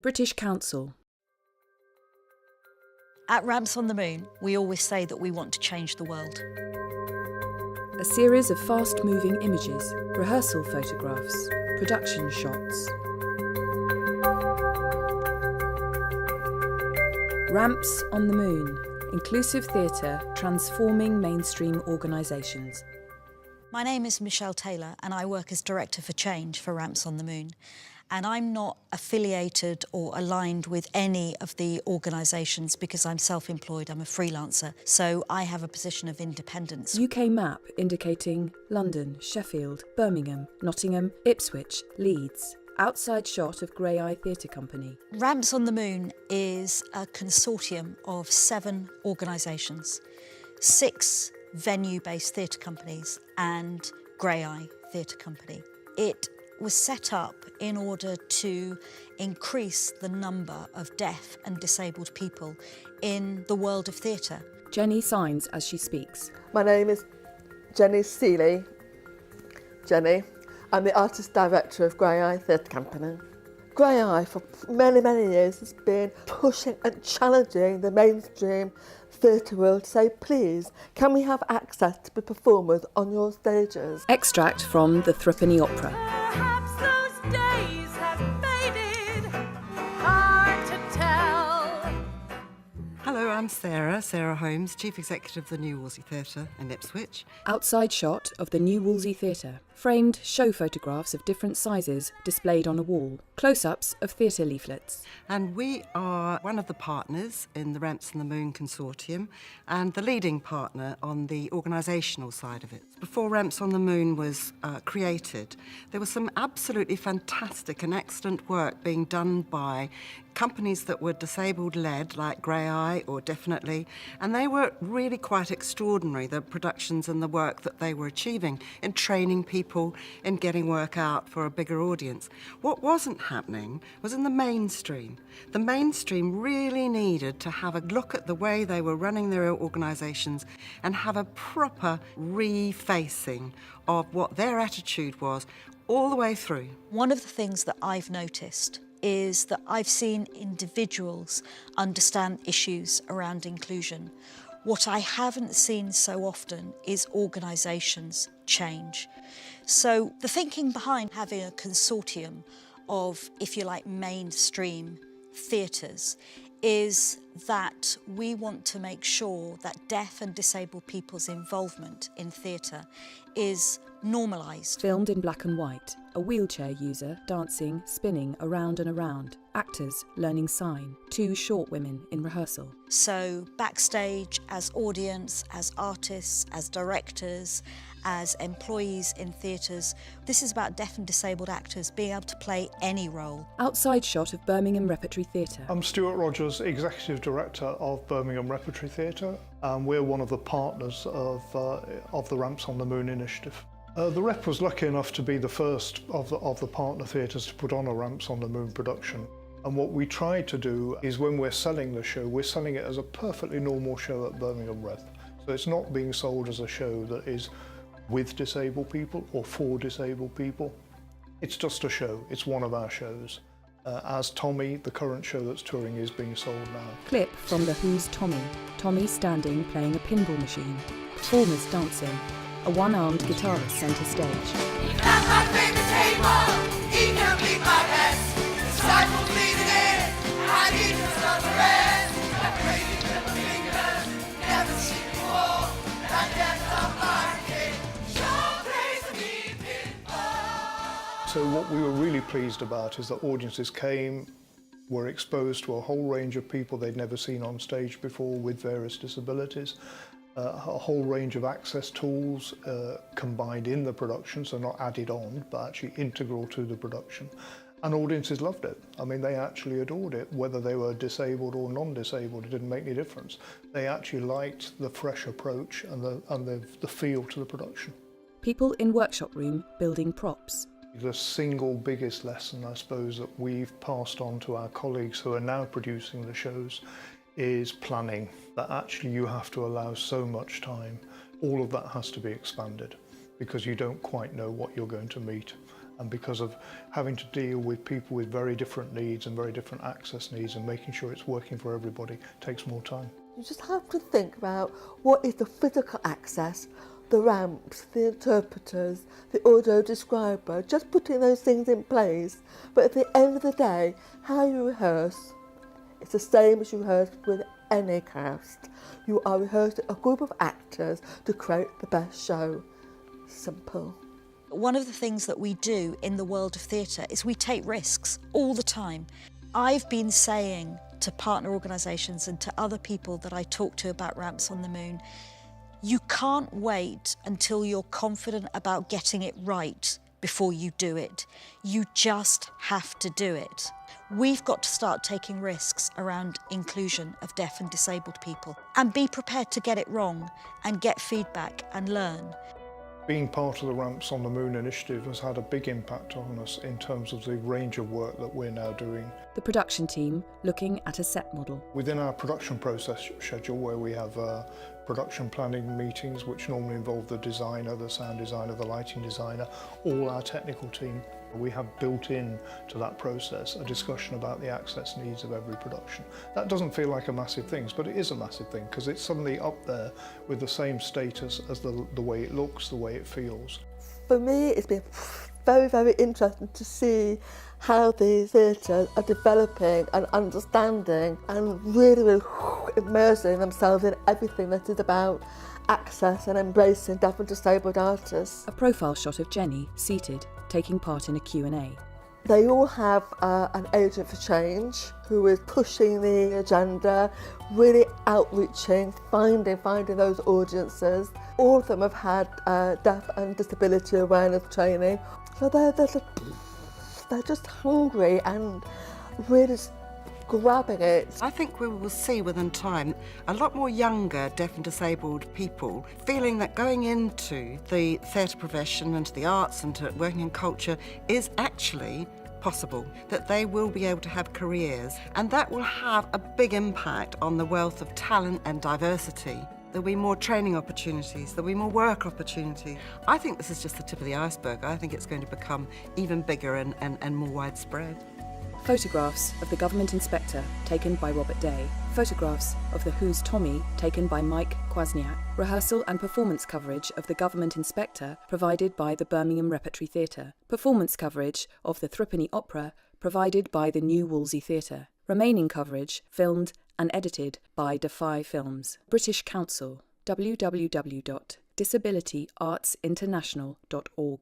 British Council. At Ramps on the Moon, we always say that we want to change the world. A series of fast-moving images, rehearsal photographs, production shots. Ramps on the Moon. Inclusive theatre transforming mainstream organisations. My name is Michelle Taylor and I work as Director for Change for Ramps on the Moon. And I'm not affiliated or aligned with any of the organisations because I'm self-employed, I'm a freelancer, so I have a position of independence. UK map indicating London, Sheffield, Birmingham, Nottingham, Ipswich, Leeds. Outside shot of Graeae Theatre Company. Ramps on the Moon is a consortium of 7 organisations, 6 venue-based theatre companies and Graeae Theatre Company. It was set up in order to increase the number of deaf and disabled people in the world of theatre. Jenny signs as she speaks. My name is Jenny Seeley. Jenny. I'm the Artist Director of Graeae Theatre Company. Graeae for many, many years has been pushing and challenging the mainstream theatre world to say, please, can we have access to be performers on your stages? Extract from the Threepenny Opera. Perhaps those days have faded, hard to tell. Hello, I'm Sarah Holmes, Chief Executive of the New Wolsey Theatre in Ipswich. Outside shot of the New Wolsey Theatre. Framed show photographs of different sizes displayed on a wall. Close-ups of theatre leaflets. And we are one of the partners in the Ramps on the Moon consortium and the leading partner on the organisational side of it. Before Ramps on the Moon was created, there was some absolutely fantastic and excellent work being done by companies that were disabled-led, like Graeae or Definitely, and they were really quite extraordinary, the productions and the work that they were achieving in training people, in getting work out for a bigger audience. What wasn't happening was in the mainstream. The mainstream really needed to have a look at the way they were running their organisations and have a proper refacing of what their attitude was all the way through. One of the things that I've noticed is that I've seen individuals understand issues around inclusion. What I haven't seen so often is organisations change. So the thinking behind having a consortium of, if you like, mainstream theatres is that we want to make sure that deaf and disabled people's involvement in theatre is normalised. Filmed in black and white. A wheelchair user dancing, spinning around and around. Actors learning sign. 2 short women in rehearsal. So backstage, as audience, as artists, as directors, as employees in theatres, this is about deaf and disabled actors being able to play any role. Outside shot of Birmingham Repertory Theatre. I'm Stuart Rogers, Executive Director of Birmingham Repertory Theatre, and we're one of the partners of the Ramps on the Moon initiative. The Rep was lucky enough to be the first of the partner theatres to put on a Ramps on the Moon production. And what we try to do is when we're selling the show, we're selling it as a perfectly normal show at Birmingham Rep. So it's not being sold as a show that is with disabled people or for disabled people. It's just a show. It's one of our shows. As Tommy, the current show that's touring, is being sold now. Clip from The Who's Tommy. Tommy standing playing a pinball machine. Performers dancing. A one-armed guitarist centre stage. At my favorite table, he can beat my best. His rifle bleeding in, I need to start to rest. My crazy little fingers, never seen before. That depth of my kid, sure plays a deep pinball. So what we were really pleased about is that audiences came, were exposed to a whole range of people they'd never seen on stage before with various disabilities. A whole range of access tools combined in the production, so not added on, but actually integral to the production. And audiences loved it. I mean, they actually adored it, whether they were disabled or non-disabled, it didn't make any difference. They actually liked the fresh approach and the feel to the production. People in workshop room building props. The single biggest lesson, I suppose, that we've passed on to our colleagues who are now producing the shows is planning, that actually you have to allow so much time. All of that has to be expanded because you don't quite know what you're going to meet. And because of having to deal with people with very different needs and very different access needs and making sure it's working for everybody takes more time. You just have to think about what is the physical access, the ramps, the interpreters, the audio describer, just putting those things in place. But at the end of the day, how you rehearse, it's the same as you rehearse with any cast. You are rehearsing a group of actors to create the best show. Simple. One of the things that we do in the world of theatre is we take risks all the time. I've been saying to partner organisations and to other people that I talk to about Ramps on the Moon, you can't wait until you're confident about getting it right before you do it. You just have to do it. We've got to start taking risks around inclusion of deaf and disabled people and be prepared to get it wrong and get feedback and learn. Being part of the Ramps on the Moon initiative has had a big impact on us in terms of the range of work that we're now doing. The production team looking at a set model. Within our production process schedule, where we have production planning meetings, which normally involve the designer, the sound designer, the lighting designer, all our technical team, we have built in to that process a discussion about the access needs of every production. That doesn't feel like a massive thing, but it is a massive thing because it's suddenly up there with the same status as the way it looks, the way it feels. For me, it's been very, very interesting to see how these theatres are developing and understanding and really, really immersing themselves in everything that is about access and embracing deaf and disabled artists. A profile shot of Jenny, seated, taking part in a Q&A. They all have an agent for change who is pushing the agenda, really outreaching, finding those audiences. All of them have had deaf and disability awareness training. So they're just hungry and really grabbing it. I think we will see within time a lot more younger deaf and disabled people feeling that going into the theatre profession and to the arts and to working in culture is actually possible, that they will be able to have careers, and that will have a big impact on the wealth of talent and diversity. There'll be more training opportunities, there'll be more work opportunities. I think this is just the tip of the iceberg. I think it's going to become even bigger and more widespread. Photographs of the government inspector taken by Robert Day. Photographs of the Who's Tommy taken by Mike Kwasniak. Rehearsal and performance coverage of the government inspector provided by the Birmingham Repertory Theatre. Performance coverage of the Threepenny Opera provided by the New Wolsey Theatre. Remaining coverage filmed and edited by Defy Films. British Council. www.disabilityartsinternational.org